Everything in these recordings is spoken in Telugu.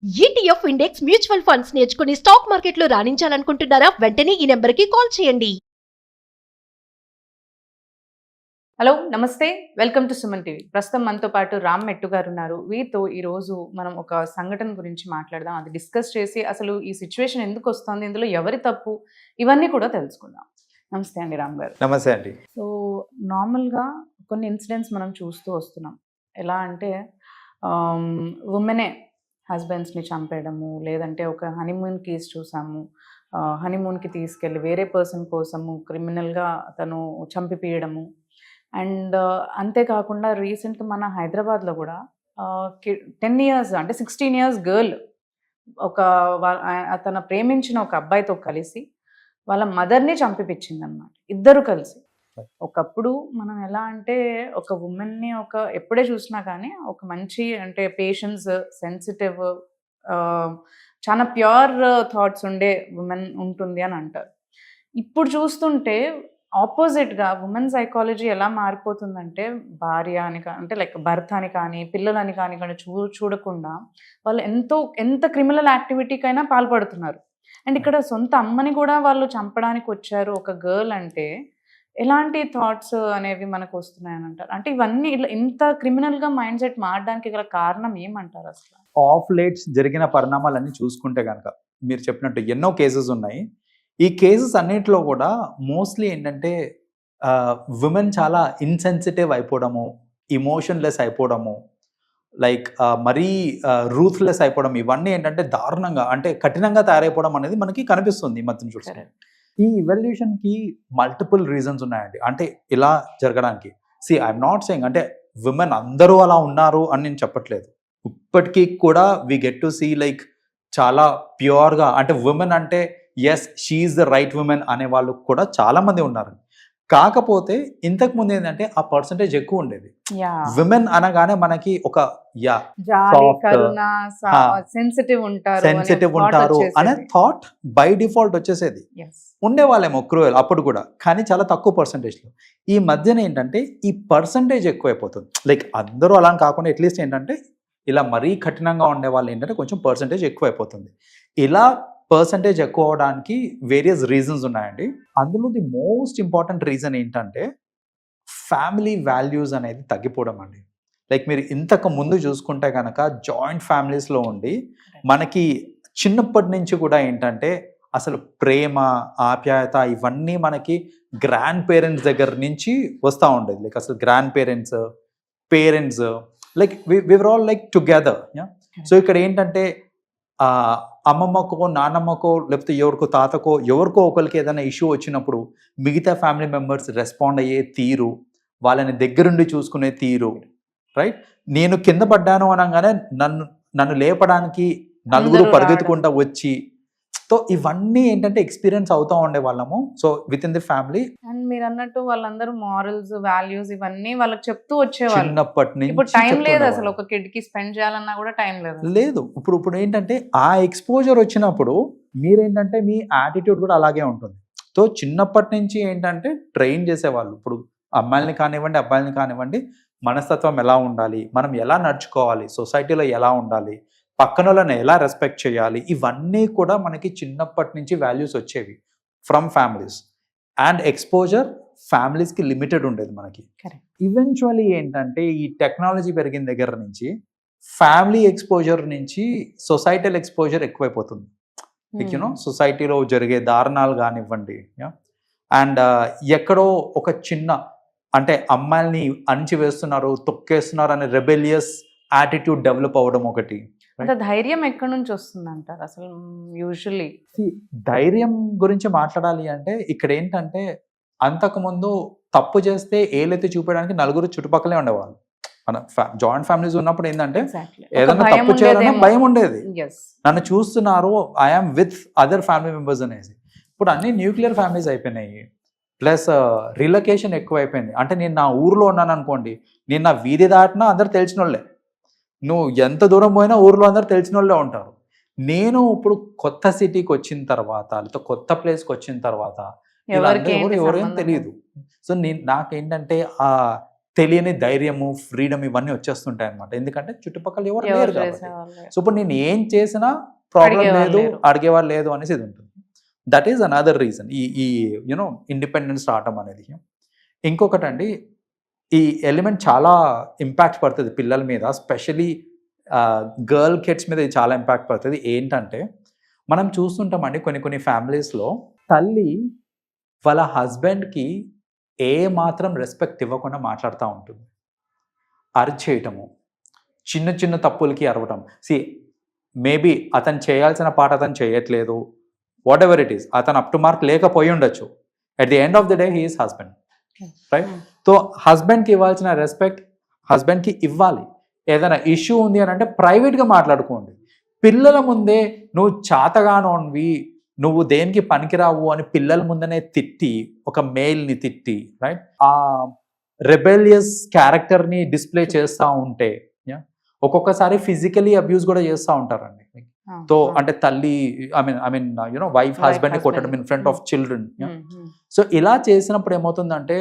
ఈటీఎఫ్ ఇండెక్స్ మ్యూచువల్ ఫండ్స్ నేర్చుకుని స్టాక్ మార్కెట్లో రాణించాలనుకుంటున్నారా? వెంటనే ఈ నెంబర్కి కాల్ చేయండి. హలో నమస్తే, వెల్కమ్ టు సుమన్ టీవీ. ప్రస్తుతం మనతో పాటు రామ్ మెట్టు గారు ఉన్నారు. వీరితో ఈరోజు మనం ఒక సంఘటన గురించి మాట్లాడదాం, అది డిస్కస్ చేసి అసలు ఈ సిచ్యువేషన్ ఎందుకు వస్తుంది, ఇందులో ఎవరి తప్పు, ఇవన్నీ కూడా తెలుసుకుందాం. నమస్తే అండి రామ్ గారు. నమస్తే అండి. సో నార్మల్గా కొన్ని ఇన్సిడెంట్స్ మనం చూస్తూ వస్తున్నాం. ఎలా అంటే ఉమెనే హస్బెండ్స్ని చంపేయడము, లేదంటే ఒక హనీమూన్ కేసు చూసాము. హనీమూన్కి తీసుకెళ్ళి వేరే పర్సన్ కోసము క్రిమినల్గా తను చంపిపీయడము. అండ్ అంతేకాకుండా రీసెంట్ మన హైదరాబాద్లో కూడా 10 years అంటే 16 years గర్ల్ ఒక తన ప్రేమించిన ఒక అబ్బాయితో కలిసి వాళ్ళ మదర్ని చంపిపించింది అనమాట, ఇద్దరు కలిసి. ఒకప్పుడు మనం ఎలా అంటే ఒక ఉమెన్ని ఎప్పుడే చూసినా కానీ ఒక మంచి అంటే పేషెన్స్, సెన్సిటివ్, చాలా ప్యూర్ థాట్స్ ఉండే ఉమెన్ ఉంటుంది అని అంటారు. ఇప్పుడు చూస్తుంటే ఆపోజిట్గా ఉమెన్ సైకాలజీ ఎలా మారిపోతుందంటే భార్య అని అంటే లైక్ భర్త అని కానీ పిల్లలని కానీ చూడకుండా వాళ్ళు ఎంత క్రిమినల్ యాక్టివిటీకైనా పాల్పడుతున్నారు. అండ్ ఇక్కడ సొంత అమ్మని కూడా వాళ్ళు చంపడానికి వచ్చారు ఒక గర్ల్ అంటే ఎలాంటి థాట్స్ అనేవి మనకు వస్తున్నాయని అంటారు? అంటే ఇవన్నీ ఇట్లా ఇంత క్రిమినల్గా మైండ్ సెట్ మారడానికి గల కారణం ఏమంటారు అసలు? ఆఫ్ లేట్స్ జరిగిన పరిణామాలన్నీ చూసుకుంటే కనుక మీరు చెప్పినట్టు ఎన్నో కేసెస్ ఉన్నాయి. ఈ కేసెస్ అన్నిటిలో కూడా మోస్ట్లీ ఏంటంటే విమెన్ చాలా ఇన్సెన్సిటివ్ అయిపోవడము, ఇమోషన్లెస్ అయిపోవడము, లైక్ మరీ రూత్లెస్ అయిపోవడం, ఇవన్నీ ఏంటంటే దారుణంగా అంటే కఠినంగా తయారైపోవడం అనేది మనకి కనిపిస్తుంది ఈ మధ్యన చూస్తే. ఈ ఇవల్యూషన్కి మల్టిపుల్ రీజన్స్ ఉన్నాయండి అంటే ఇలా జరగడానికి. ఐఎమ్ నాట్ సేయింగ్ అంటే విమెన్ అందరూ అలా ఉన్నారు అని నేను చెప్పట్లేదు. ఇప్పటికీ కూడా we get to see like చాలా ప్యూర్గా అంటే విమెన్ అంటే yes she is the right women అనే వాళ్ళు కూడా చాలా మంది ఉన్నారు. కాకపోతే ఇంతకు ముందు ఏంటంటే ఆ పర్సంటేజ్ ఎక్కువ ఉండేది. విమెన్ అనగానే మనకి ఒక సెన్సిటివ్ ఉంటారు అనే థాట్ బై డిఫాల్ట్ వచ్చేసేది. ఉండేవాళ్ళేమో క్రూయల్ అప్పుడు కూడా, కానీ చాలా తక్కువ పర్సంటేజ్లో. ఈ మధ్యన ఏంటంటే ఈ పర్సంటేజ్ ఎక్కువైపోతుంది. లైక్ అందరూ అలా కాకుండా అట్లీస్ట్ ఏంటంటే ఇలా మరీ కఠినంగా ఉండే వాళ్ళు ఏంటంటే కొంచెం పర్సంటేజ్ ఎక్కువైపోతుంది. ఇలా పర్సంటేజ్ ఎక్కువ అవడానికి వేరియస్ రీజన్స్ ఉన్నాయండి. అందులో ది మోస్ట్ ఇంపార్టెంట్ రీజన్ ఏంటంటే ఫ్యామిలీ వాల్యూస్ అనేది తగ్గిపోవడం అండి. లైక్ మీరు ఇంతకు ముందు చూసుకుంటే కనుక జాయింట్ ఫ్యామిలీస్లో ఉండి మనకి చిన్నప్పటి నుంచి కూడా ఏంటంటే అసలు ప్రేమ, ఆప్యాయత ఇవన్నీ మనకి గ్రాండ్ పేరెంట్స్ దగ్గర నుంచి వస్తూ ఉండేది. లైక్ అసలు grand parents like we were all like together. So ఇక్కడ ఏంటంటే అమ్మమ్మకో నాన్నమ్మకో లేకపోతే ఎవరికో తాతకో ఎవరికో ఒకరికి ఏదైనా ఇష్యూ వచ్చినప్పుడు మిగతా ఫ్యామిలీ మెంబర్స్ రెస్పాండ్ అయ్యే తీరు, వాళ్ళని దగ్గరుండి చూసుకునే తీరు, రైట్? నేను కింద పడ్డాను అనగానే నన్ను లేపడానికి నలుగురు పరిగెత్తుకుంటా వచ్చి, సో ఇవన్నీ ఏంటంటే ఎక్స్పీరియన్స్ అవుతూ ఉండే వాళ్ళము. So with in the family. And మీరు అన్నట్టు వాళ్ళందరూ మారల్స్, వాల్యూస్ ఇవన్నీ వాళ్ళకి చెప్తూ వచ్చేవాళ్ళు. చిన్నప్పటి నుంచి ఇప్పుడు టైం లేదు అసలు, ఒక కిడ్ కి స్పెండ్ చేయాలన్నా కూడా టైం లేదు. ఇప్పుడు ఏంటంటే ఆ ఎక్స్పోజర్ వచ్చినప్పుడు మీరేంటంటే మీ యాటిట్యూడ్ కూడా అలాగే ఉంటుంది. సో చిన్నప్పటి నుంచి ఏంటంటే ట్రైన్ చేసేవాళ్ళు. ఇప్పుడు అమ్మాయిని కానివ్వండి అబ్బాయిని కానివ్వండి, మనస్తత్వం ఎలా ఉండాలి, మనం ఎలా నడుచుకోవాలి, సొసైటీలో ఎలా ఉండాలి, పక్కన వాళ్ళని ఎలా రెస్పెక్ట్ చేయాలి, ఇవన్నీ కూడా మనకి చిన్నప్పటి నుంచి వాల్యూస్ వచ్చేవి ఫ్రమ్ ఫ్యామిలీస్. అండ్ ఎక్స్పోజర్ ఫ్యామిలీస్కి లిమిటెడ్ ఉండేది మనకి. ఈవెన్చువల్లీ ఏంటంటే ఈ టెక్నాలజీ పెరిగిన దగ్గర నుంచి ఫ్యామిలీ ఎక్స్పోజర్ నుంచి సొసైటల్ ఎక్స్పోజర్ ఎక్కువైపోతుంది. లైక్ యూనో సొసైటీలో జరిగే దారుణాలు కానివ్వండి, అండ్ ఎక్కడో ఒక చిన్న అంటే అమ్మాయిల్ని అణిచివేస్తున్నారు, తొక్కేస్తున్నారు అనే రెబెలియస్ యాటిట్యూడ్ డెవలప్ అవ్వడం ఒకటి. అంటే ధైర్యం ఎక్కడి నుంచి వస్తుంది అంటారు అసలు? యూజువల్లీ ధైర్యం గురించి మాట్లాడాలి అంటే ఇక్కడ ఏంటంటే అంతకుముందు తప్పు చేస్తే ఏలైతే చూపించడానికి నలుగురు చుట్టుపక్కలే ఉండేవాళ్ళు. మన జాయింట్ ఫ్యామిలీస్ ఉన్నప్పుడు ఏంటంటే ఏదైనా తప్పు చేయాలన్నా భయం ఉండేది. నన్ను చూస్తున్నారు, I'm with other family members అనేసి. ఇప్పుడు అన్ని న్యూక్లియర్ ఫ్యామిలీస్ అయిపోయినాయి, ప్లస్ రిలొకేషన్ ఎక్కువ అయిపోయింది. అంటే నేను నా ఊర్లో ఉన్నాను అనుకోండి, నేను నా వీధి దాటినా అందరు తెలిసిన వాళ్ళే. నువ్వు ఎంత దూరం పోయినా ఊర్లో అందరు తెలిసిన వాళ్ళే ఉంటారు. నేను ఇప్పుడు కొత్త సిటీకి వచ్చిన తర్వాత లేకపోతే కొత్త ప్లేస్కి వచ్చిన తర్వాత ఎవరేం తెలియదు. సో నాకేంటంటే తెలియని ధైర్యము, ఫ్రీడమ్ ఇవన్నీ వచ్చేస్తుంటాయి అనమాట. ఎందుకంటే చుట్టుపక్కల ఎవరు లేరు కాబట్టి. సో ఇప్పుడు నేను ఏం చేసినా ప్రాబ్లం లేదు, అడిగేవాళ్ళు లేదు అనేసి ఇది ఉంటుంది. దట్ ఈస్ అనదర్ రీజన్ ఈ యూనో ఇండిపెండెన్స్ రావటం అనేది. ఇంకొకటి అండి, ఈ ఎలిమెంట్ చాలా ఇంపాక్ట్ పడుతుంది పిల్లల మీద, స్పెషలీ గర్ల్ కిడ్స్ మీద ఇది చాలా ఇంపాక్ట్ పడుతుంది. ఏంటంటే మనం చూస్తుంటామండి కొన్ని ఫ్యామిలీస్లో తల్లి వాళ్ళ హస్బెండ్కి ఏ మాత్రం రెస్పెక్ట్ ఇవ్వకుండా మాట్లాడుతూ ఉంటుంది. అరిచేయటము, చిన్న తప్పులకి అరవటం. మేబీ అతను చేయాల్సిన పాట అతను చేయట్లేదు, వాట్ ఎవర్ ఇట్ ఈస్, అతను అప్ టు మార్క్ లేకపోయి ఉండొచ్చు. At the end of the day he is husband, right? So హస్బెండ్కి ఇవ్వాల్సిన రెస్పెక్ట్ హస్బెండ్కి ఇవ్వాలి. ఏదైనా ఇష్యూ ఉంది అని అంటే ప్రైవేట్గా మాట్లాడుకోండి. పిల్లల ముందే నువ్వు చాతగానోన్వి, నువ్వు దేనికి పనికిరావు అని పిల్లల ముందనే తిట్టి, ఒక మేల్ని తిట్టి, రైట్, ఆ రెబెలియస్ క్యారెక్టర్ని డిస్ప్లే చేస్తూ ఉంటే ఒక్కొక్కసారి ఫిజికలీ అబ్యూస్ కూడా చేస్తూ ఉంటారండి. సో అంటే తల్లి ఐ మీన్ యూనో వైఫ్ హస్బెండ్ని కొట్టడం in front of children. So ఇలా చేసినప్పుడు ఏమవుతుందంటే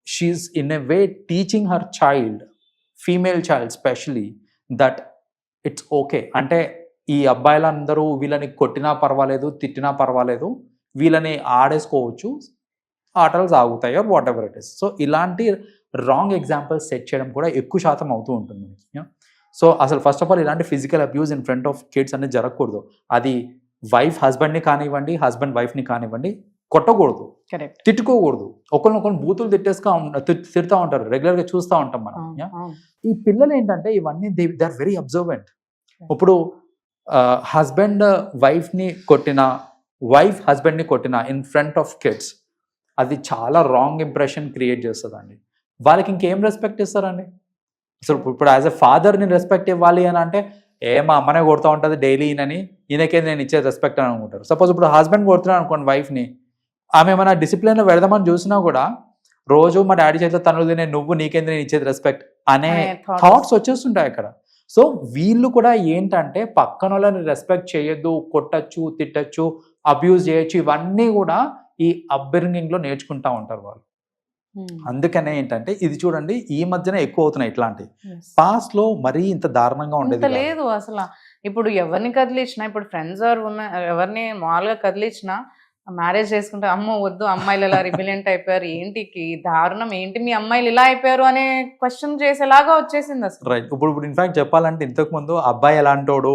she is in a way teaching her child, female child specially, that it's okay, అంటే ఈ అబ్బాయిలందరూ వీళ్ళని కొట్టినా పర్వాలేదు, తిట్టినా పర్వాలేదు, వీళ్ళని ఆడేసుకోవచ్చు, ఆటలు సాగుతాయి, or whatever it is. So ఇలాంటి రాంగ్ ఎగ్జాంపుల్స్ సెట్ చేయడం కూడా ఎక్కువ శాతం అవుతూ ఉంటుంది. సో అసలు ఫస్ట్ ఆఫ్ ఆల్ ఇలాంటి physical abuse in front of kids అనేది జరగకూడదు. అది వైఫ్ హస్బెండ్ని కానివ్వండి, హస్బెండ్ వైఫ్ని కానివ్వండి, కొట్టకూడదు, తిట్టుకోకూడదు. ఒకరినొకరు బూతులు తిడుతూ ఉంటారు, రెగ్యులర్గా చూస్తూ ఉంటాం మనం. ఈ పిల్లలు ఏంటంటే ఇవన్నీ దే ఆర్ వెరీ అబ్జర్వెంట్. ఇప్పుడు హస్బెండ్ వైఫ్ని కొట్టినా, వైఫ్ హస్బెండ్ని కొట్టినా ఇన్ ఫ్రంట్ ఆఫ్ కిడ్స్, అది చాలా రాంగ్ ఇంప్రెషన్ క్రియేట్ చేస్తుందండి. వాళ్ళకి ఇంకేం రెస్పెక్ట్ ఇస్తారండి? అసలు ఇప్పుడు యాజ్ ఎ ఫాదర్ని రెస్పెక్ట్ ఇవ్వాలి అని అంటే మా అమ్మనే కొడుతూ ఉంటుంది డైలీ అని, ఈయనకే నేను ఇచ్చే రెస్పెక్ట్ అని అనుకుంటారు. సపోజ్ ఇప్పుడు హస్బెండ్ కొడుతున్నాను అనుకోండి వైఫ్ని, ఆమె ఏమైనా డిసిప్లిన్లో పెడదామని చూసినా కూడా రోజు మా డాడీ చేతిలో తనులు తినే నువ్వు, నీకేంది నేను ఇచ్చేది రెస్పెక్ట్ అనే థాట్స్ వచ్చేస్తుంటాయి అక్కడ. సో వీళ్ళు కూడా ఏంటంటే పక్కన వాళ్ళని రెస్పెక్ట్ చేయొద్దు, కొట్టచ్చు, తిట్టచ్చు, అబ్యూజ్ చేయొచ్చు, ఇవన్నీ కూడా ఈ అప్బ్రింగింగ్లో నేర్చుకుంటా ఉంటారు వాళ్ళు. అందుకనే ఏంటంటే ఇది చూడండి ఈ మధ్యనే ఎక్కువ అవుతున్నాయి ఇట్లాంటివి. పాస్ట్ లో మరీ ఇంత దారుణంగా ఉండేది లేదు అసలు. ఇప్పుడు ఎవరిని కదిలించినా, ఇప్పుడు ఫ్రెండ్స్ ఎవరిని మామూలుగా కదిలించినా, మ్యారేజ్ చేసుకుంటే అమ్మో వద్దు, అమ్మాయిలు ఇలా రిబిలియంట్ అయిపోయారు, ఏంటి దారుణం, ఏంటి మీ అమ్మాయిలు ఇలా అయిపోయారు అనే క్వశ్చన్ చేసేలాగా వచ్చేసింది అసలు. రైట్. ఇప్పుడు ఇన్ఫాక్ట్ చెప్పాలంటే ఇంతకు ముందు అబ్బాయి ఎలాంటోడు,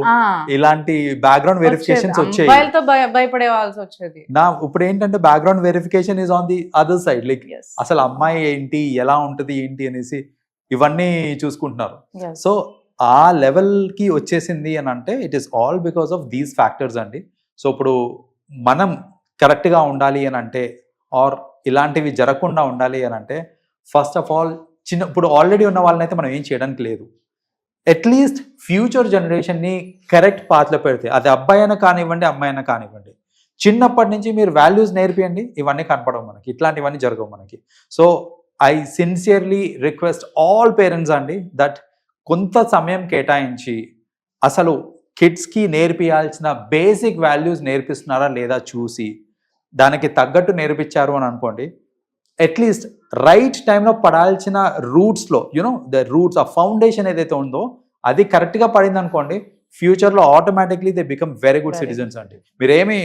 ఇలాంటి బ్యాక్గ్రౌండ్ వెరిఫికేషన్స్ వచ్చాయి, అబ్బాయిలతో భయపడేవాల్సి వచ్చేది. ఇప్పుడు ఏంటంటే background verification is on the other side. Like అసలు అమ్మాయి ఏంటి, ఎలా ఉంటది ఏంటి అనేసి ఇవన్నీ చూసుకుంటున్నారు. సో ఆ లెవెల్ కి వచ్చేసింది అని అంటే it is all because of these factors అండి. సో ఇప్పుడు మనం కరెక్ట్గా ఉండాలి అని అంటే, ఆర్ ఇలాంటివి జరగకుండా ఉండాలి అని అంటే, ఫస్ట్ ఆఫ్ ఆల్ ఇప్పుడు ఆల్రెడీ ఉన్న వాళ్ళని అయితే మనం ఏం చేయడానికి లేదు. అట్లీస్ట్ ఫ్యూచర్ జనరేషన్ని కరెక్ట్ పాత్లో పెడితే, అది అబ్బాయి అయినా కానివ్వండి, అమ్మాయి అయినా కానివ్వండి, చిన్నప్పటి నుంచి మీరు వాల్యూస్ నేర్పియండి, ఇవన్నీ కనపడవు మనకి, ఇట్లాంటివన్నీ జరగవు మనకి. So I sincerely request all parents అండి దట్ కొంత సమయం కేటాయించి అసలు కిడ్స్కి నేర్పియాల్సిన బేసిక్ వాల్యూస్ నేర్పిస్తున్నారా లేదా చూసి దానికి తగ్గట్టు నేర్పించారు అని అనుకోండి, అట్లీస్ట్ రైట్ టైంలో పడాల్సిన రూట్స్లో ద రూట్స్, ఆ ఫౌండేషన్ ఏదైతే ఉందో అది కరెక్ట్గా పడింది అనుకోండి, ఫ్యూచర్లో automatically they become very good citizens అండి. మీరేమి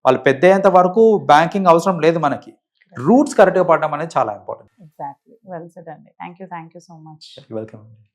వాళ్ళు పెద్ద అయ్యేంత వరకు బ్యాంకింగ్ అవసరం లేదు మనకి, రూట్స్ కరెక్ట్గా పడడం అనేది చాలా ఇంపార్టెంట్. ఎగ్జాక్ట్లీ, వెల్ సెడ్ అండి. Thank you so much. Welcome అండి.